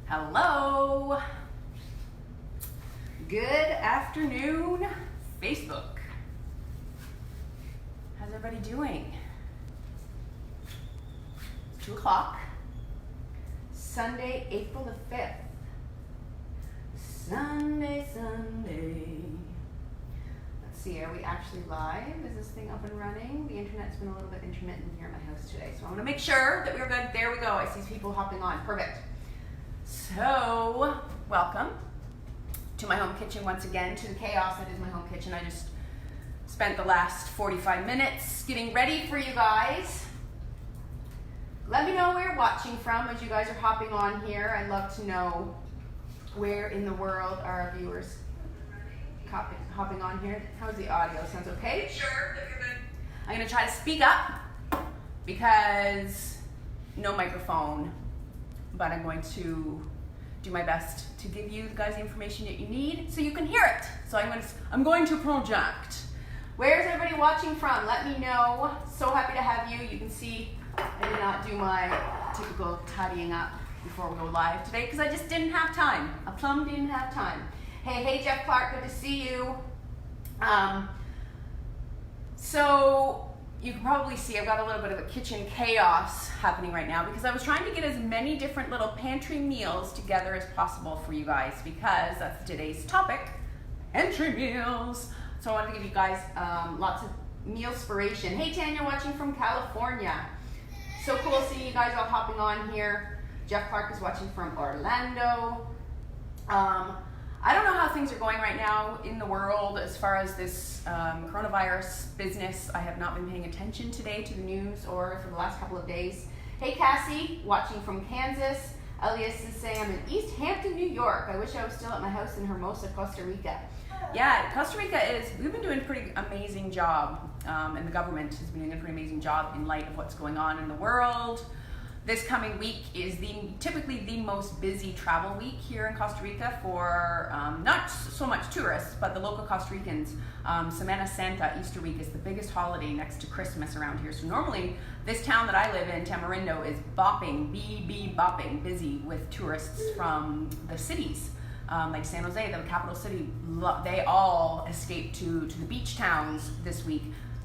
Hello. Good afternoon, Facebook. How's everybody doing? 2 o'clock, Sunday, April the 5th. Sunday. Let's see, are we actually live? Is this thing up and running? The internet's been a little bit intermittent here at my house today, so I want to make sure that we're good. There we go. I see people hopping on. Perfect. So, welcome to my home kitchen once again, to the chaos that is my home kitchen. I just spent the last 45 minutes getting ready for you guys. Let me know where you're watching from as you guys are hopping on here. I'd love to know where in the world are our viewers hopping on here. How's the audio? Sounds okay? Sure, if you're good. I'm going to try to speak up because no microphone, but I'm going to do my best to give you guys the information that you need so you can hear it. So I'm going to project. Where's everybody watching from? Let me know. So happy to have you. You can see I did not do my typical tidying up before we go live today because I just didn't have time. I plumb didn't have time. Hey, Jeff Clark, good to see you. So you can probably see I've got a little bit of a kitchen chaos happening right now because I was trying to get as many different little pantry meals together as possible for you guys because that's today's topic, pantry meals. So I wanted to give you guys lots of meal-spiration. Hey, Tanya, watching from California. So cool seeing you guys all hopping on here. Jeff Clark is watching from Orlando. I don't know how things are going right now in the world as far as this coronavirus business. I have not been paying attention today to the news or for the last couple of days. Hey, Cassie, watching from Kansas. Elias is saying I'm in East Hampton, New York. I wish I was still at my house in Hermosa, Costa Rica. Yeah, Costa Rica we've been doing a pretty amazing job, and the government has been doing a pretty amazing job in light of what's going on in the world. This coming week is typically the most busy travel week here in Costa Rica for not so much tourists, but the local Costa Ricans. Semana Santa, Easter week, is the biggest holiday next to Christmas around here. So normally this town that I live in, Tamarindo, is bopping, bopping, busy with tourists from the cities. Like San Jose, the capital city, they all escaped to the beach towns this week.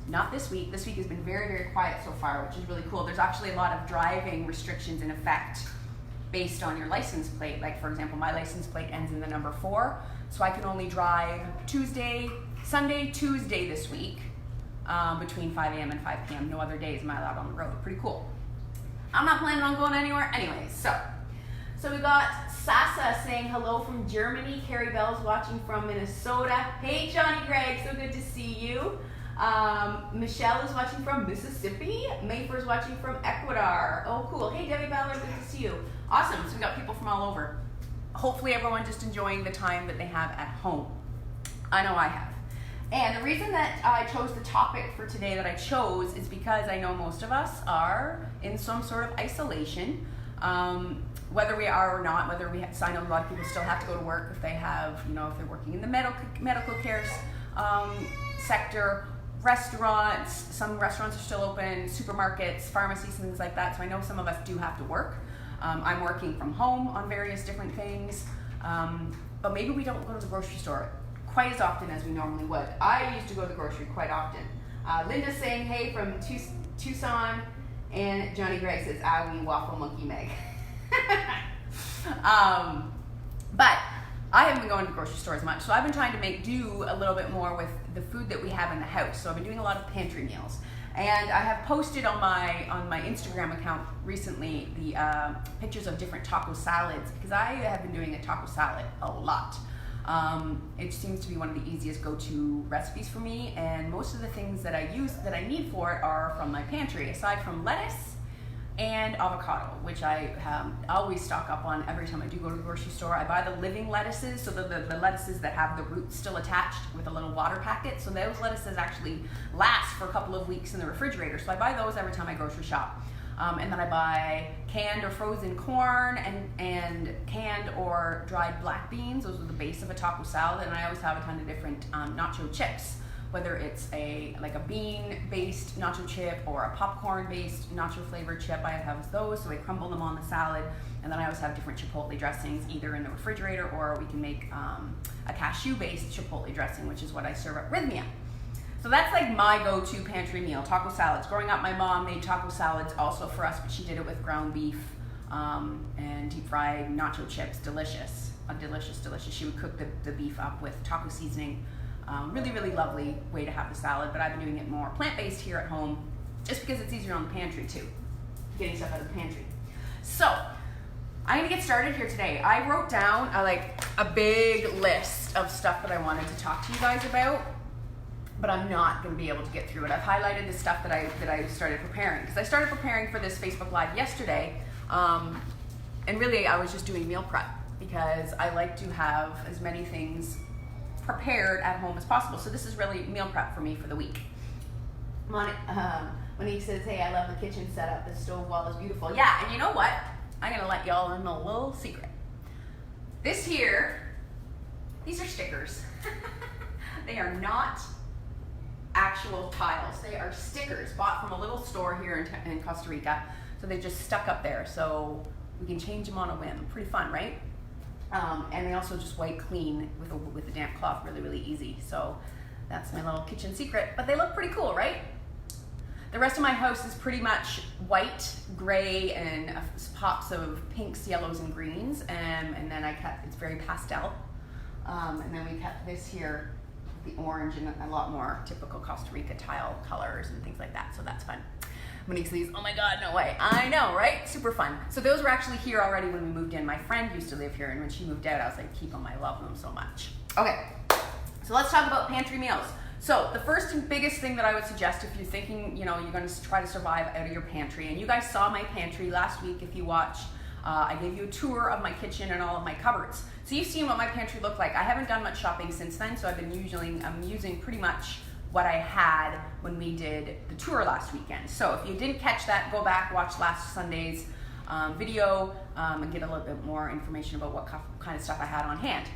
Not this week. This week has been very, very quiet so far, which is really cool. There's actually a lot of driving restrictions in effect based on your license plate. Like, for example, my license plate ends in the number 4, so I can only drive Sunday, Tuesday this week between 5 a.m. and 5 p.m. No other days am I allowed on the road. Pretty cool. I'm not planning on going anywhere anyways. So we got Sasa saying hello from Germany. Carrie Bell's watching from Minnesota. Hey, Johnny Gregg, so good to see you. Michelle is watching from Mississippi. Mayfer's watching from Ecuador. Oh, cool. Hey, Debbie Ballard, good to see you. Awesome. So we got people from all over. Hopefully everyone just enjoying the time that they have at home. I know I have. And the reason that I chose the topic for today that I chose is because I know most of us are in some sort of isolation. Whether we are or not, I know a lot of people still have to go to work if they have, if they're working in the medical care sector. Restaurants, some restaurants are still open, supermarkets, pharmacies, things like that. So I know some of us do have to work. I'm working from home on various different things, but maybe we don't go to the grocery store quite as often as we normally would. I used to go to the grocery quite often. Linda's saying hey from Tucson, and Johnny Gregg says, we waffle monkey Meg. But I haven't been going to the grocery store as much, so I've been trying to make do a little bit more with the food that we have in the house. So I've been doing a lot of pantry meals, and I have posted on my Instagram account recently the pictures of different taco salads because I have been doing a taco salad a lot. It seems to be one of the easiest go-to recipes for me, and most of the things that I need for it are from my pantry, aside from lettuce and avocado, which I always stock up on every time I do go to the grocery store. I buy the living lettuces, so the lettuces that have the roots still attached with a little water packet. So those lettuces actually last for a couple of weeks in the refrigerator. So I buy those every time I grocery shop. And then I buy canned or frozen corn and canned or dried black beans. Those are the base of a taco salad. And I always have a ton of different nacho chips, whether it's like a bean-based nacho chip or a popcorn-based nacho flavored chip. I have those, so I crumble them on the salad. And then I always have different chipotle dressings, either in the refrigerator, or we can make a cashew-based chipotle dressing, which is what I serve at Rythmia. So that's like my go-to pantry meal, taco salads. Growing up, my mom made taco salads also for us, but she did it with ground beef and deep fried nacho chips. Delicious, delicious. She would cook the beef up with taco seasoning. Really, really lovely way to have the salad, but I've been doing it more plant-based here at home, just because it's easier on the pantry too, getting stuff out of the pantry. So I'm gonna get started here today. I wrote down a big list of stuff that I wanted to talk to you guys about, but I'm not going to be able to get through it. I've highlighted the stuff that I started preparing, because I started preparing for this Facebook Live yesterday, and really I was just doing meal prep, because I like to have as many things prepared at home as possible. So this is really meal prep for me for the week. Monique says, hey, I love the kitchen setup. The stove wall is beautiful. Yeah, and you know what? I'm going to let y'all in a little secret. This here, these are stickers. They are not actual tiles. They are stickers bought from a little store here in Costa Rica. So they just stuck up there, so we can change them on a whim. Pretty fun, right? And they also just wipe clean with a damp cloth, really, really easy. So that's my little kitchen secret. But they look pretty cool, right? The rest of my house is pretty much white, gray, and pops of pinks, yellows, and greens. And then it's very pastel. And then we kept this here, the orange, and a lot more typical Costa Rica tile colors and things like that, so that's fun. Monique says, oh my God, no way. I know, right? Super fun. So those were actually here already when we moved in. My friend used to live here, and when she moved out, I was like, keep them, I love them so much. Okay, so let's talk about pantry meals. So the first and biggest thing that I would suggest if you're thinking, you're going to try to survive out of your pantry, and you guys saw my pantry last week if you watched. I gave you a tour of my kitchen and all of my cupboards. So you've seen what my pantry looked like. I haven't done much shopping since then, so I'm using pretty much what I had when we did the tour last weekend. So if you didn't catch that, go back, watch last Sunday's video, and get a little bit more information about what kind of stuff I had on hand.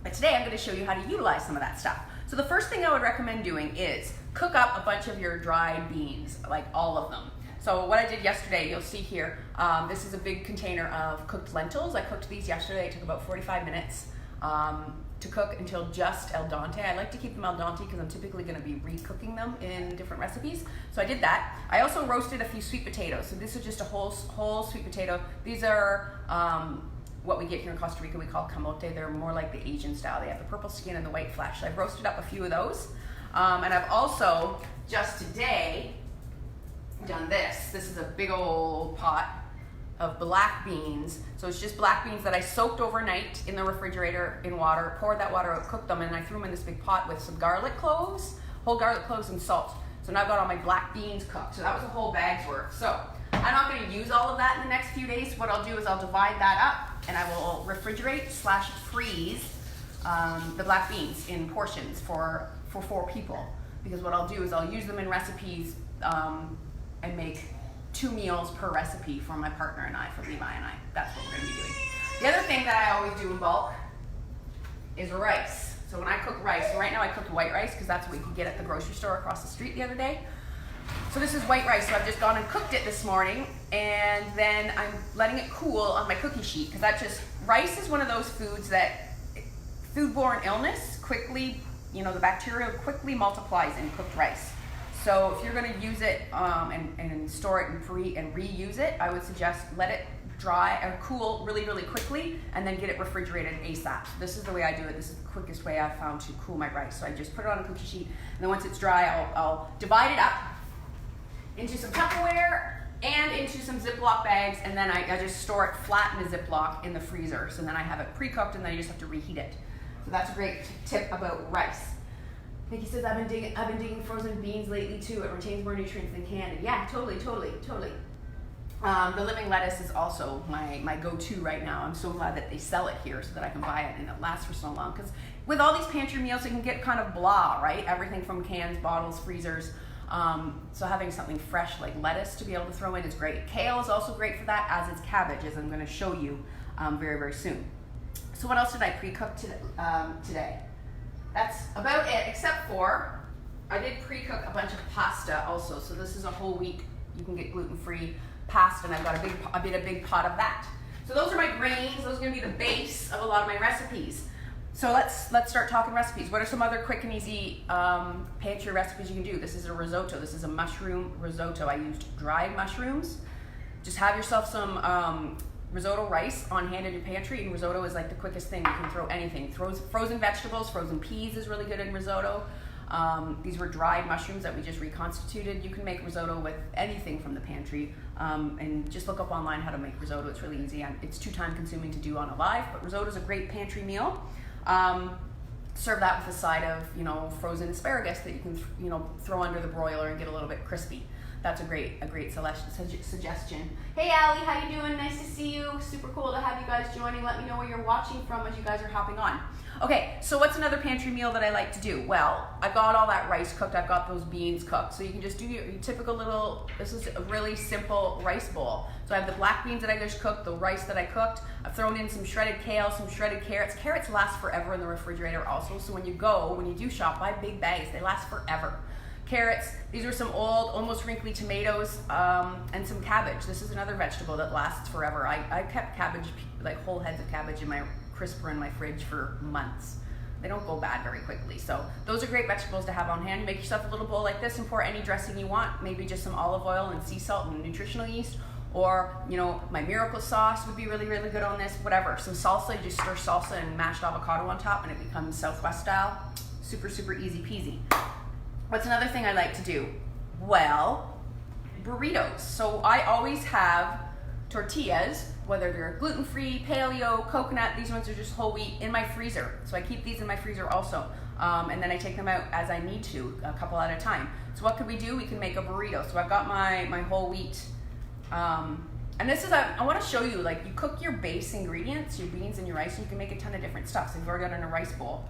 But today I'm going to show you how to utilize some of that stuff. So the first thing I would recommend doing is cook up a bunch of your dried beans, like all of them. So what I did yesterday, you'll see here, this is a big container of cooked lentils. I cooked these yesterday. It took about 45 minutes to cook until just al dente. I like to keep them al dente because I'm typically going to be re-cooking them in different recipes. So I did that. I also roasted a few sweet potatoes. So this is just a whole sweet potato. These are what we get here in Costa Rica. We call camote. They're more like the Asian style. They have the purple skin and the white flesh. So I've roasted up a few of those. And I've also, just today, done this. This is a big old pot of black beans. So it's just black beans that I soaked overnight in the refrigerator in water, poured that water out, cooked them, and I threw them in this big pot with some garlic cloves, whole garlic cloves and salt. So now I've got all my black beans cooked. So that was a whole bag's worth. So I'm not going to use all of that in the next few days. What I'll do is I'll divide that up and I will refrigerate/freeze the black beans in portions for 4 people. Because what I'll do is I'll use them in recipes and make 2 meals per recipe for my partner and I, for Levi and I. That's what we're going to be doing. The other thing that I always do in bulk is rice. So when I cook rice, so right now I cooked white rice because that's what we could get at the grocery store across the street the other day. So this is white rice, so I've just gone and cooked it this morning, and then I'm letting it cool on my cookie sheet, because rice is one of those foods that foodborne illness quickly, the bacteria quickly multiplies in cooked rice. So if you're going to use it and store it and reuse it, I would suggest let it dry or cool really, really quickly, and then get it refrigerated ASAP. So this is the way I do it. This is the quickest way I've found to cool my rice. So I just put it on a cookie sheet, and then once it's dry, I'll divide it up into some Tupperware and into some Ziploc bags, and then I just store it flat in a Ziploc in the freezer. So then I have it pre-cooked, and then you just have to reheat it. So that's a great tip about rice. Nikki says, I've been digging frozen beans lately too. It retains more nutrients than canned. Yeah, totally. The living lettuce is also my go-to right now. I'm so glad that they sell it here so that I can buy it and it lasts for so long. Because with all these pantry meals, it can get kind of blah, right? Everything from cans, bottles, freezers. So having something fresh like lettuce to be able to throw in is great. Kale is also great for that, as is cabbage, as I'm going to show you very, very soon. So what else did I pre-cook today? That's about it, except for I did pre-cook a bunch of pasta also. So this is a whole wheat, you can get gluten-free pasta, and I've got a big pot of that. So those are my grains. Those are gonna be the base of a lot of my recipes. So let's start talking recipes. What are some other quick and easy pantry recipes you can do? This is a risotto. This is a mushroom risotto. I used dried mushrooms. Just have yourself some risotto rice on hand in your pantry, and risotto is like the quickest thing. You can throw anything. Frozen vegetables, frozen peas is really good in risotto. These were dried mushrooms that we just reconstituted. You can make risotto with anything from the pantry, and just look up online how to make risotto. It's really easy. It's too time consuming to do on a live, but risotto is a great pantry meal. Serve that with a side of, frozen asparagus that you can, throw under the broiler and get a little bit crispy. That's a great suggestion. Hey Allie, how you doing? Nice to see you. Super cool to have you guys joining. Let me know where you're watching from as you guys are hopping on. Okay, so what's another pantry meal that I like to do? Well, I've got all that rice cooked. I've got those beans cooked. So you can just do your typical this is a really simple rice bowl. So I have the black beans that I just cooked, the rice that I cooked. I've thrown in some shredded kale, some shredded carrots. Carrots last forever in the refrigerator also. So when you do shop, buy big bags. They last forever. Carrots, these are some old, almost wrinkly tomatoes, and some cabbage. This is another vegetable that lasts forever. I kept cabbage, like whole heads of cabbage in my crisper in my fridge for months. They don't go bad very quickly. So those are great vegetables to have on hand. Make yourself a little bowl like this and pour any dressing you want, maybe just some olive oil and sea salt and nutritional yeast, or my miracle sauce would be really, really good on this, whatever. Some salsa, you just stir salsa and mashed avocado on top and it becomes Southwest style. Super, super easy peasy. What's another thing I like to do? Well, burritos. So I always have tortillas, whether they're gluten-free, paleo, coconut, these ones are just whole wheat, in my freezer. So I keep these in my freezer also. And then I take them out as I need to, a couple at a time. So what could we do? We can make a burrito. So I've got my whole wheat. And this is, I want to show you, like, you cook your base ingredients, your beans and your rice, and you can make a ton of different stuff. So you've already got it in a rice bowl.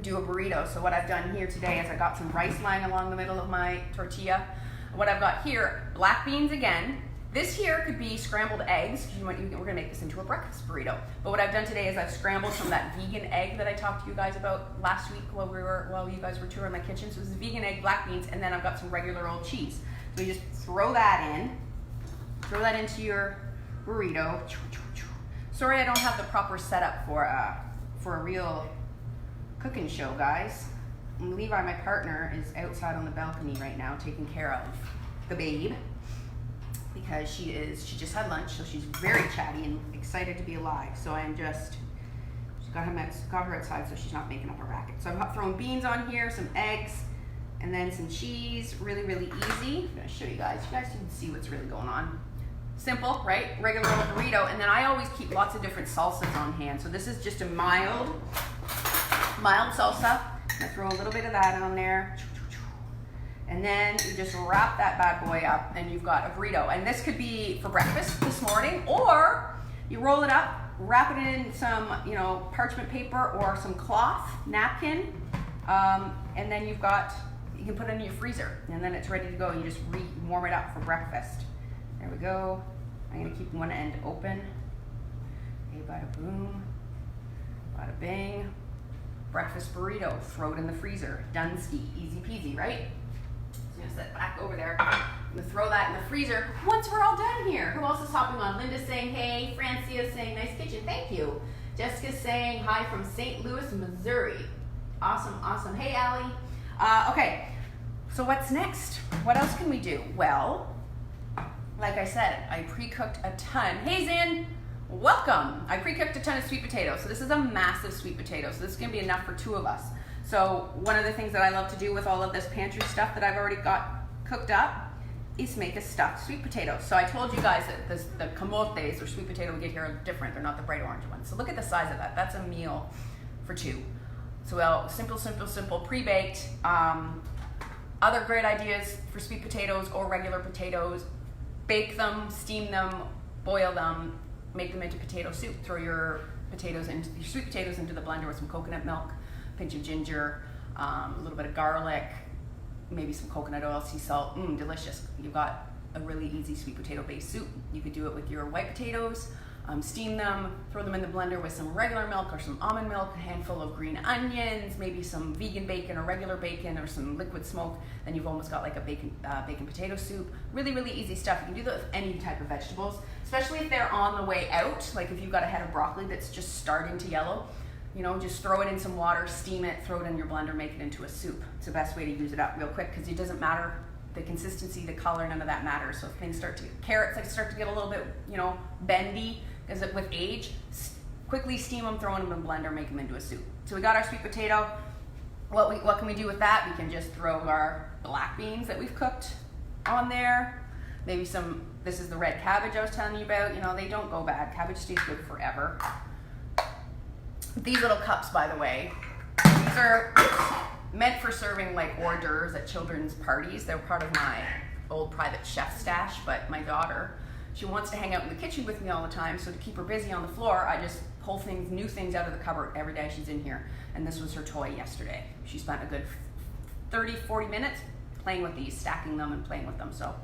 Do a burrito. So what I've done here today is I got some rice lying along the middle of my tortilla. What I've got here, black beans again. This here could be scrambled eggs. We're gonna make this into a breakfast burrito. But what I've done today is I've scrambled some of that vegan egg that I talked to you guys about last week while you guys were touring my kitchen. So this is vegan egg, black beans, and then I've got some regular old cheese. So you just throw that into your burrito. Sorry I don't have the proper setup for a real cooking show, guys. And Levi, my partner, is outside on the balcony right now taking care of the babe because she just had lunch, so she's very chatty and excited to be alive. So she's got her outside so she's not making up a racket. So I've thrown beans on here, some eggs, and then some cheese. Really, really easy. I'm gonna show you guys. You guys can see what's really going on. Simple, right? Regular old burrito. And then I always keep lots of different salsas on hand. So this is just a mild salsa. I throw a little bit of that on there. And then you just wrap that bad boy up and you've got a burrito. And this could be for breakfast this morning, or you roll it up, wrap it in some, parchment paper or some cloth, napkin, and then you can put it in your freezer and then it's ready to go. You just warm it up for breakfast. There we go. I'm gonna keep one end open. Okay, bada boom, bada bang. Breakfast burrito, throw it in the freezer. Dunsky, easy peasy, right? So I'm gonna set back over there. I'm gonna throw that in the freezer once we're all done here. Who else is hopping on? Linda's saying hey, Francia saying nice kitchen, thank you. Jessica's saying hi from St. Louis, Missouri. Awesome. Hey, Allie. Okay, so what's next? What else can we do? Well, like I said, I pre-cooked a ton. Hey, Zin. Welcome. I pre-cooked a ton of sweet potatoes. So this is a massive sweet potato. So this is going to be enough for 2 of us. So one of the things that I love to do with all of this pantry stuff that I've already got cooked up is make a stuffed sweet potato. So I told you guys that the camotes or sweet potato we get here are different. They're not the bright orange ones. So look at the size of that. That's a meal for 2. So simple, pre-baked. Other great ideas for sweet potatoes or regular potatoes. Bake them, steam them, boil them, make them into potato soup. Throw your sweet potatoes into the blender with some coconut milk, pinch of ginger, a little bit of garlic, maybe some coconut oil, sea salt. Delicious. You've got a really easy sweet potato based soup. You could do it with your white potatoes. Steam them, throw them in the blender with some regular milk or some almond milk, a handful of green onions, maybe some vegan bacon or regular bacon or some liquid smoke. Then you've almost got like a bacon potato soup. Really, really easy stuff. You can do that with any type of vegetables, especially if they're on the way out. Like if you've got a head of broccoli that's just starting to yellow, you know, just throw it in some water, steam it, throw it in your blender, make it into a soup. It's the best way to use it up real quick because it doesn't matter the consistency, the color, none of that matters. So if things carrots start to get a little bit, you know, bendy, because with age, quickly steam them, throw them in the blender, make them into a soup. So we got our sweet potato. What can we do with that? We can just throw our black beans that we've cooked on there. Maybe this is the red cabbage I was telling you about. You know, they don't go bad. Cabbage stays good forever. These little cups, by the way, these are meant for serving like hors d'oeuvres at children's parties. They're part of my old private chef stash, but my daughter, she wants to hang out in the kitchen with me all the time, so to keep her busy on the floor, I just pull new things out of the cupboard every day she's in here. And this was her toy yesterday. She spent a good 30, 40 minutes playing with these, stacking them and playing with them. So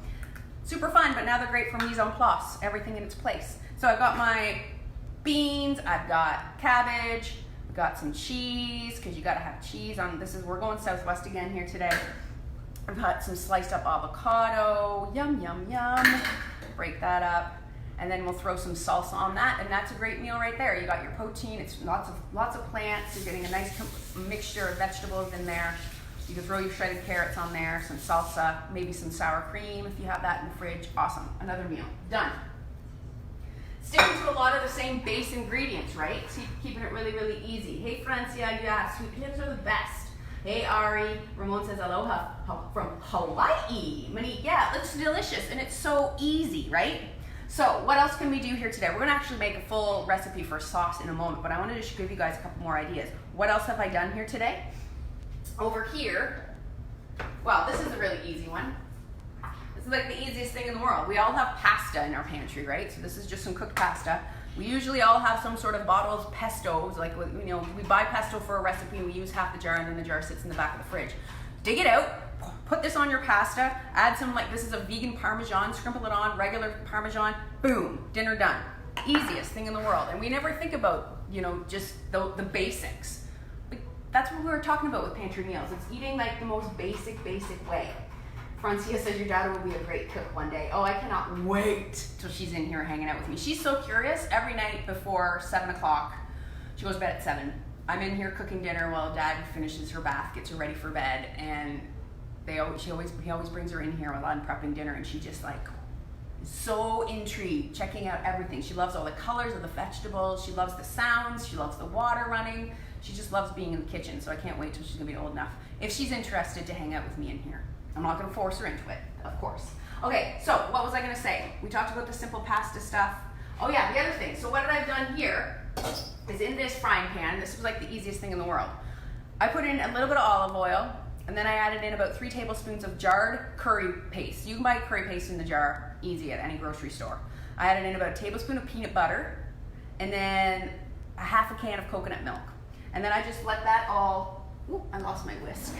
super fun, but now they're great for mise en place, everything in its place. So I've got my beans, I've got cabbage, I've got some cheese, because you gotta have cheese on this. We're going Southwest again here today. I've got some sliced up avocado, yum, yum, yum. Break that up, and then we'll throw some salsa on that, and that's a great meal right there. You got your protein, it's lots of plants, you're getting a nice mixture of vegetables in there. You can throw your shredded carrots on there, some salsa, maybe some sour cream if you have that in the fridge. Awesome, another meal, done. Sticking to a lot of the same base ingredients, right? So keeping it really, really easy. Hey Francia, yeah, sweet potatoes are the best. Hey Ari, Ramon says aloha from Hawaii. Monique, yeah, it looks delicious and it's so easy, right? So what else can we do here today? We're gonna actually make a full recipe for sauce in a moment, but I wanted to give you guys a couple more ideas. What else have I done here today? Over here, well, this is a really easy one. This is like the easiest thing in the world. We all have pasta in our pantry, right? So this is just some cooked pasta. We usually all have some sort of bottled pesto, like, you know, we buy pesto for a recipe and we use half the jar and then the jar sits in the back of the fridge. Dig it out, put this on your pasta, add some, like this is a vegan Parmesan, sprinkle it on, regular Parmesan, boom, dinner done. Easiest thing in the world. And we never think about, you know, just the basics. But that's what we were talking about with Pantry Meals. It's eating like the most basic way. Francia says your daughter will be a great cook one day. Oh, I cannot wait till she's in here hanging out with me. She's so curious. Every night before 7 o'clock, she goes to bed at 7. I'm in here cooking dinner while Dad finishes her bath, gets her ready for bed, and he always brings her in here while I'm prepping dinner, and she just like is so intrigued, checking out everything. She loves all the colors of the vegetables. She loves the sounds. She loves the water running. She just loves being in the kitchen, so I can't wait till she's gonna be old enough, if she's interested, to hang out with me in here. I'm not gonna force her into it, of course. Okay, so what was I gonna say? We talked about the simple pasta stuff. Oh yeah, the other thing. So what I've done here is in this frying pan, this was like the easiest thing in the world. I put in a little bit of olive oil, and then I added in about 3 tablespoons of jarred curry paste. You can buy curry paste in the jar, easy, at any grocery store. I added in about a tablespoon of peanut butter, and then a half a can of coconut milk. And then I just let that all, ooh, I lost my whisk.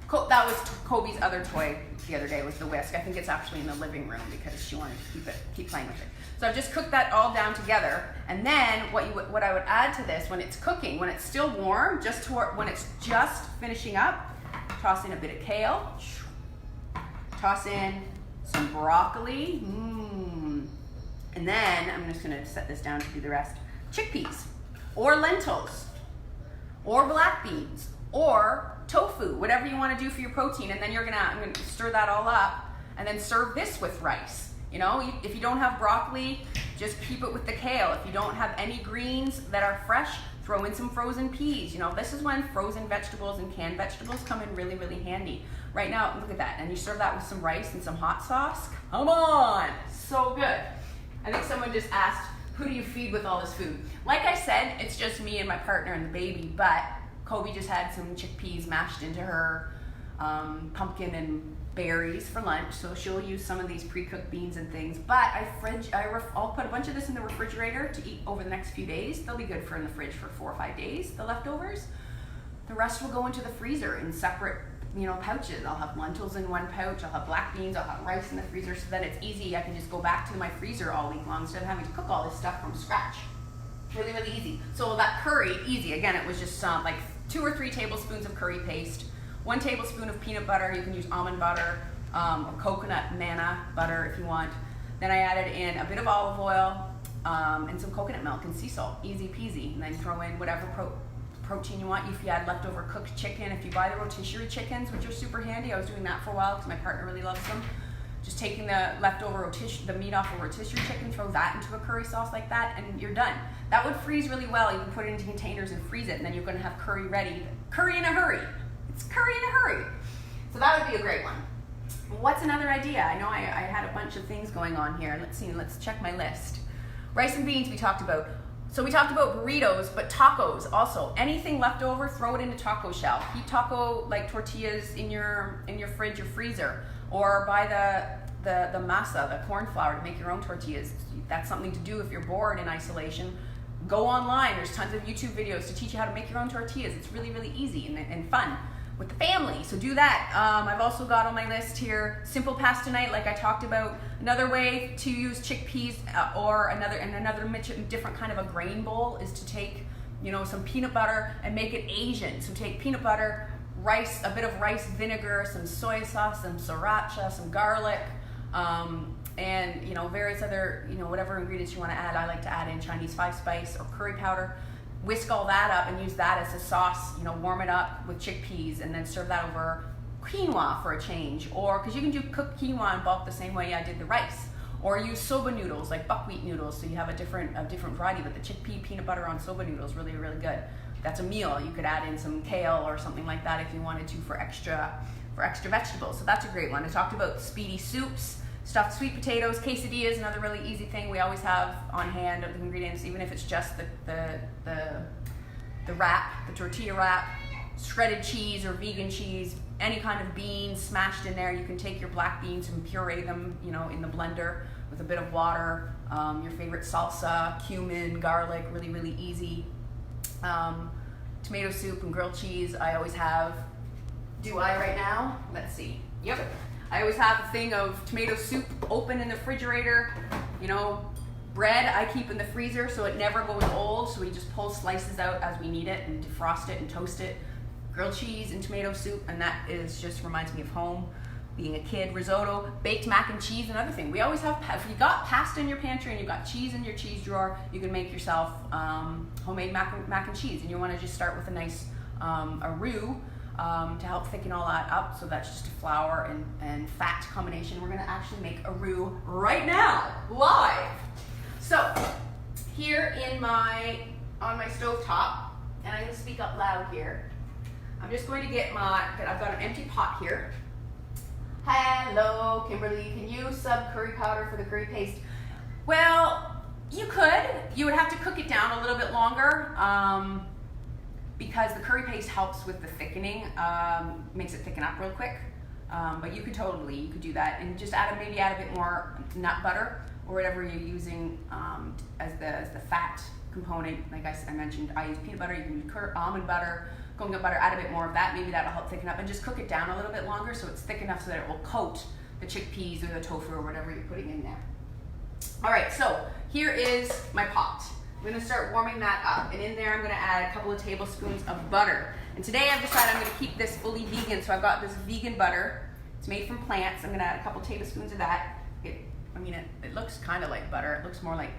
That was Kobe's other toy the other day, was the whisk. I think it's actually in the living room because she wanted to keep playing with it. So I've just cooked that all down together, and then what I would add to this when it's cooking, when it's still warm, when it's just finishing up, toss in a bit of kale, toss in some broccoli, and then I'm just gonna set this down to do the rest. Chickpeas, or lentils, or black beans, or tofu, whatever you want to do for your protein, and then I'm gonna stir that all up, and then serve this with rice. You know, if you don't have broccoli, just keep it with the kale. If you don't have any greens that are fresh, throw in some frozen peas. You know, this is when frozen vegetables and canned vegetables come in really, really handy. Right now, look at that, and you serve that with some rice and some hot sauce. Come on, so good. I think someone just asked, who do you feed with all this food? Like I said, it's just me and my partner and the baby, but Kobe just had some chickpeas mashed into her pumpkin and berries for lunch, so she'll use some of these pre-cooked beans and things. But I'll put a bunch of this in the refrigerator to eat over the next few days. They'll be good for in the fridge for 4 or 5 days, the leftovers. The rest will go into the freezer in separate, pouches. I'll have lentils in one pouch, I'll have black beans, I'll have rice in the freezer, so then it's easy. I can just go back to my freezer all week long instead of having to cook all this stuff from scratch. Really, really easy. So that curry, easy. Again, it was just like 2 or 3 tablespoons of curry paste, 1 tablespoon of peanut butter. You can use almond butter or coconut manna butter if you want. Then I added in a bit of olive oil and some coconut milk and sea salt. Easy peasy. And then throw in whatever protein you want. If you had leftover cooked chicken, if you buy the rotisserie chickens, which are super handy, I was doing that for a while because my partner really loves them. Just taking the leftover the meat off a rotisserie chicken, throw that into a curry sauce like that, and you're done. That would freeze really well. You can put it into containers and freeze it, and then you're going to have curry ready. Curry in a hurry. It's curry in a hurry. So that would be a great one. What's another idea? I know I had a bunch of things going on here. Let's see. Let's check my list. Rice and beans we talked about. So we talked about burritos, but tacos also. Anything left over, throw it in a taco shell. Keep taco like tortillas in your fridge or freezer, or buy the masa, the corn flour, to make your own tortillas. That's something to do if you're bored in isolation. Go online. There's tons of YouTube videos to teach you how to make your own tortillas. It's really, really easy and fun with the family. So do that. I've also got on my list here simple pasta night, like I talked about. Another way to use chickpeas or another different kind of a grain bowl is to take some peanut butter and make it Asian. So take peanut butter, rice, a bit of rice vinegar, some soy sauce, some sriracha, some garlic, and various other whatever ingredients you want to add. I like to add in Chinese 5-spice or curry powder. Whisk all that up and use that as a sauce. Warm it up with chickpeas and then serve that over quinoa for a change. Or because you can do cooked quinoa in bulk the same way I did the rice. Or use soba noodles, like buckwheat noodles, so you have a different variety. But the chickpea peanut butter on soba noodles, really, really good. That's a meal. You could add in some kale or something like that if you wanted to for extra vegetables. So that's a great one. I talked about speedy soups, stuffed sweet potatoes, quesadillas, another really easy thing we always have on hand of the ingredients, even if it's just the wrap, the tortilla wrap, shredded cheese or vegan cheese, any kind of beans smashed in there. You can take your black beans and puree them, in the blender with a bit of water, your favorite salsa, cumin, garlic, really, really easy. Tomato soup and grilled cheese, I always have. Do I right now? Let's see. Yep. I always have a thing of tomato soup open in the refrigerator. Bread I keep in the freezer so it never goes old, so we just pull slices out as we need it and defrost it and toast it. Grilled cheese and tomato soup, and that just reminds me of home, being a kid. Risotto, baked mac and cheese, another thing. We always have, if you got pasta in your pantry and you got cheese in your cheese drawer, you can make yourself homemade mac and cheese, and you want to just start with a nice a roux to help thicken all that up. So that's just a flour and fat combination. We're going to actually make a roux right now, live. So here on my stove top, and I'm going to speak up loud here. I'm just going to get I've got an empty pot here. Hello, Kimberly, can you sub curry powder for the curry paste? Well, you could. You would have to cook it down a little bit longer because the curry paste helps with the thickening, makes it thicken up real quick. But you could do that and just maybe add a bit more nut butter or whatever you're using as the fat component. Like I mentioned, I use peanut butter, you can use almond butter, coconut butter, add a bit more of that. Maybe that'll help thicken up, and just cook it down a little bit longer so it's thick enough so that it will coat the chickpeas or the tofu or whatever you're putting in there. All right, so here is my pot. I'm gonna start warming that up, and in there I'm gonna add a couple of tablespoons of butter. And today I've decided I'm gonna keep this fully vegan, so I've got this vegan butter. It's made from plants. I'm gonna add a couple tablespoons of that. It looks kind of like butter. It looks more like,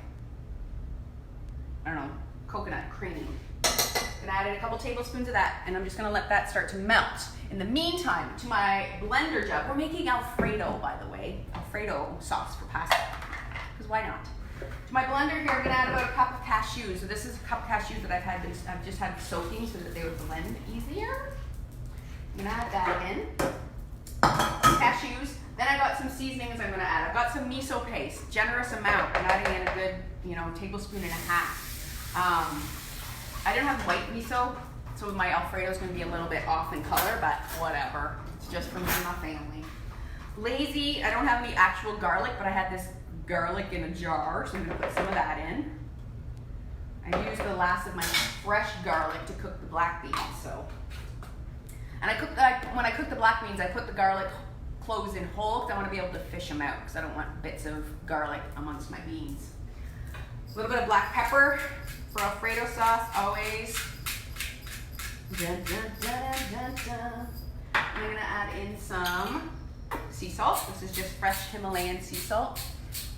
I don't know, coconut cream. I'm gonna add in a couple tablespoons of that, and I'm just gonna let that start to melt. In the meantime, to my blender jug, we're making Alfredo, by the way, Alfredo sauce for pasta, because why not? To my blender here, I'm gonna add about a cup of cashews. So this is a cup of cashews that I've just had soaking so that they would blend easier. I'm gonna add that in. Cashews. Then I got some seasonings I'm gonna add. I've got some miso paste, generous amount. I'm adding in a good, tablespoon and a half. I didn't have white miso, so my Alfredo is gonna be a little bit off in color, but whatever. It's just for me and my family. Lazy, I don't have any actual garlic, but I had this garlic in a jar, so I'm gonna put some of that in. I used the last of my fresh garlic to cook the black beans, so. And when I cook the black beans, I put the garlic cloves in whole because I want to be able to fish them out because I don't want bits of garlic amongst my beans. A little bit of black pepper for Alfredo sauce, always. Dun, dun, dun, dun, dun. I'm going to add in some sea salt. This is just fresh Himalayan sea salt.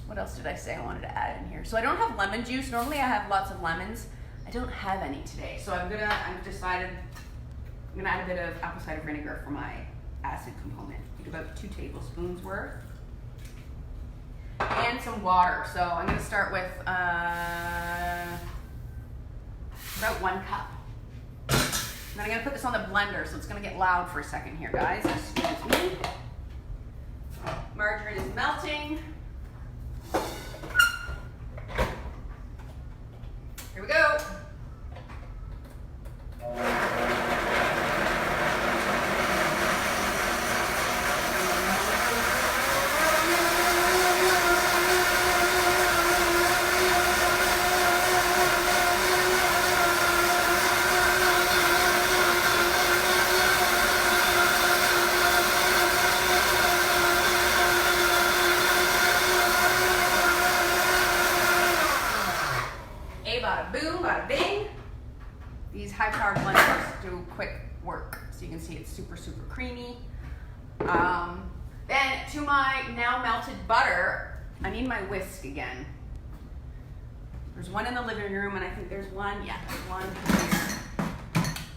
What else did I say I wanted to add in here? So I don't have lemon juice. Normally I have lots of lemons. I don't have any today. So I've decided I'm gonna add a bit of apple cider vinegar for my acid component. I think about 2 tablespoons worth. And some water. So I'm gonna start with about 1 cup. And then I'm gonna put this on the blender, so it's gonna get loud for a second here, guys. Excuse me. Margarine is melting. Here we go. Bada boom, bada bing. These high-powered blenders do quick work. So you can see it's super, super creamy. Then to my now melted butter, I need my whisk again. There's one in the living room, and I think there's one here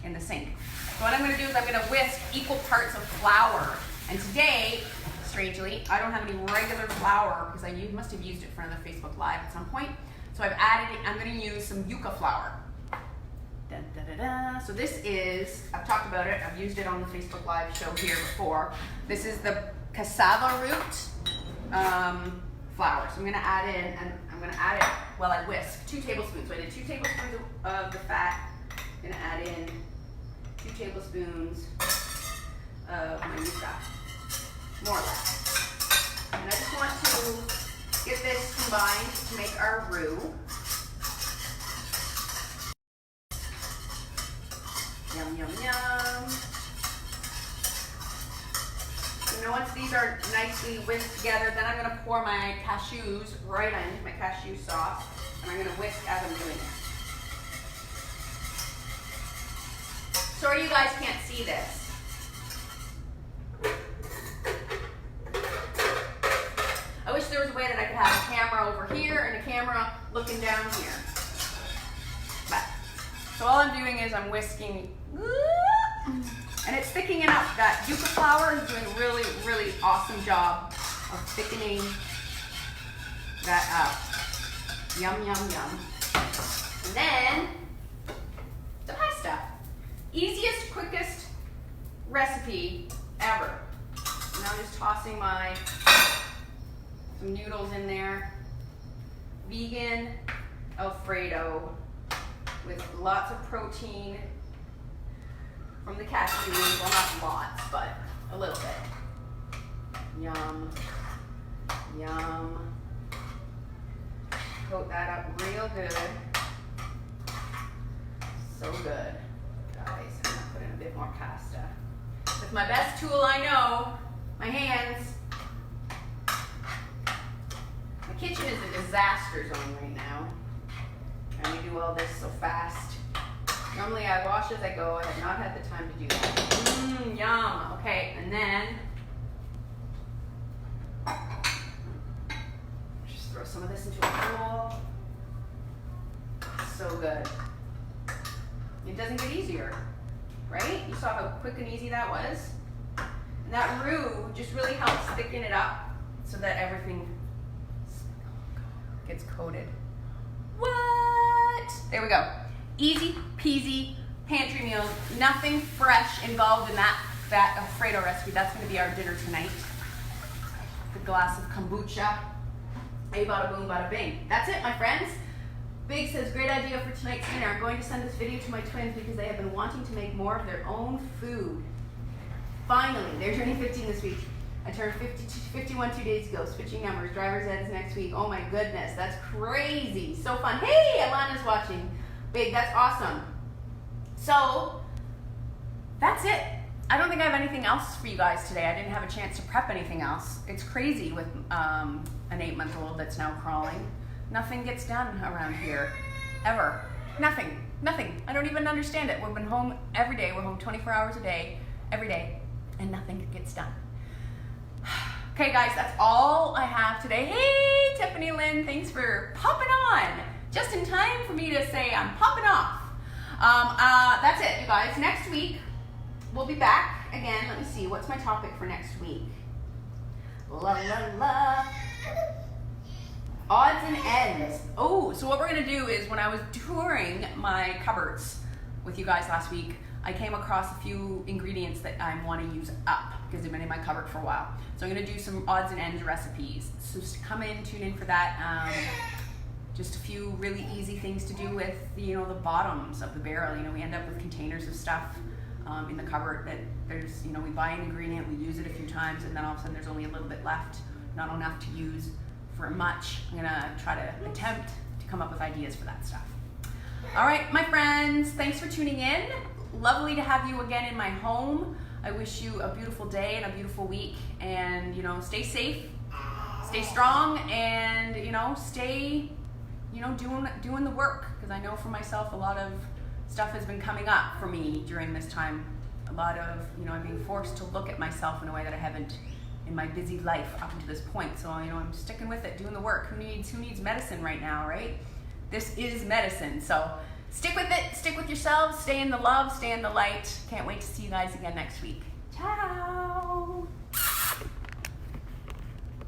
in the sink. So what I'm gonna do is I'm gonna whisk equal parts of flour. And today, strangely, I don't have any regular flour because I must have used it for another Facebook Live at some point. So I'm going to use some yucca flour. Dun, da, da, da. So this is, I've talked about it, I've used it on the Facebook Live show here before. This is the cassava root flour. So I'm going to add in, and I'm going to add it while I whisk, 2 tablespoons. So I did 2 tablespoons of the fat. I'm going to add in 2 tablespoons of my yucca, more or less. And I just want to get this combined to make our roux. Yum, yum, yum. So now once these are nicely whisked together, then I'm gonna pour my cashews right in, my cashew sauce, and I'm gonna whisk as I'm doing it. Sorry you guys can't see this. I wish there was a way that I could have a camera over here and a camera looking down here. But, so all I'm doing is I'm whisking, and it's thickening up. That yucca flour is doing a really, really awesome job of thickening that up. Yum, yum, yum. And then, the pasta. Easiest, quickest recipe ever. And I'm just tossing my some noodles in there. Vegan Alfredo with lots of protein from the cashews. Well, not lots, but a little bit. Yum, yum. Coat that up real good. So good, guys. I'm gonna put in a bit more pasta. With my best tool I know, my hands. My kitchen is a disaster zone right now. Trying to do all this so fast. Normally I wash as I go. I have not had the time to do that. Yum. Okay, and then just throw some of this into a bowl. So good. It doesn't get easier, right? You saw how quick and easy that was? And that roux just really helps thicken it up so that everything gets coated. What? There we go. Easy peasy pantry meals. Nothing fresh involved in that Alfredo recipe. That's going to be our dinner tonight. The glass of kombucha. Hey, bada boom, bada bing. That's it, my friends. Big says, great idea for tonight's dinner. I'm going to send this video to my twins because they have been wanting to make more of their own food. Finally, they're turning 15 this week. I turned 51 2 days ago. Switching numbers. Driver's ed is next week. Oh my goodness, that's crazy. So fun. Hey, Alana's watching. Big, that's awesome. So, that's it. I don't think I have anything else for you guys today. I didn't have a chance to prep anything else. It's crazy with an 8-month-old that's now crawling. Nothing gets done around here, ever. Nothing. I don't even understand it. We've been home every day. We're home 24 hours a day, every day, and nothing gets done. Okay, guys, that's all I have today. Hey, Tiffany Lynn, thanks for popping on. Just in time for me to say I'm popping off. That's it, you guys. Next week, we'll be back again. Let me see. What's my topic for next week? La la la. Odds and ends. Oh, so what we're going to do is when I was touring my cupboards with you guys last week, I came across a few ingredients that I want to use up because they've been in my cupboard for a while. So I'm going to do some odds and ends recipes. So just come in, tune in for that. Just a few really easy things to do with the bottoms of the barrel. We end up with containers of stuff in the cupboard that there's, we buy an ingredient, we use it a few times, and then all of a sudden there's only a little bit left, not enough to use for much. I'm gonna try to attempt to come up with ideas for that stuff. All right, my friends, thanks for tuning in. Lovely to have you again in my home. I wish you a beautiful day and a beautiful week, and stay safe, stay strong, and stay doing the work, because I know for myself a lot of stuff has been coming up for me during this time. A lot of I'm being forced to look at myself in a way that I haven't in my busy life up until this point. So I'm sticking with it, doing the work. Who needs medicine right now, right? This is medicine. So stick with it, stick with yourselves, stay in the love, stay in the light. Can't wait to see you guys again next week. Ciao.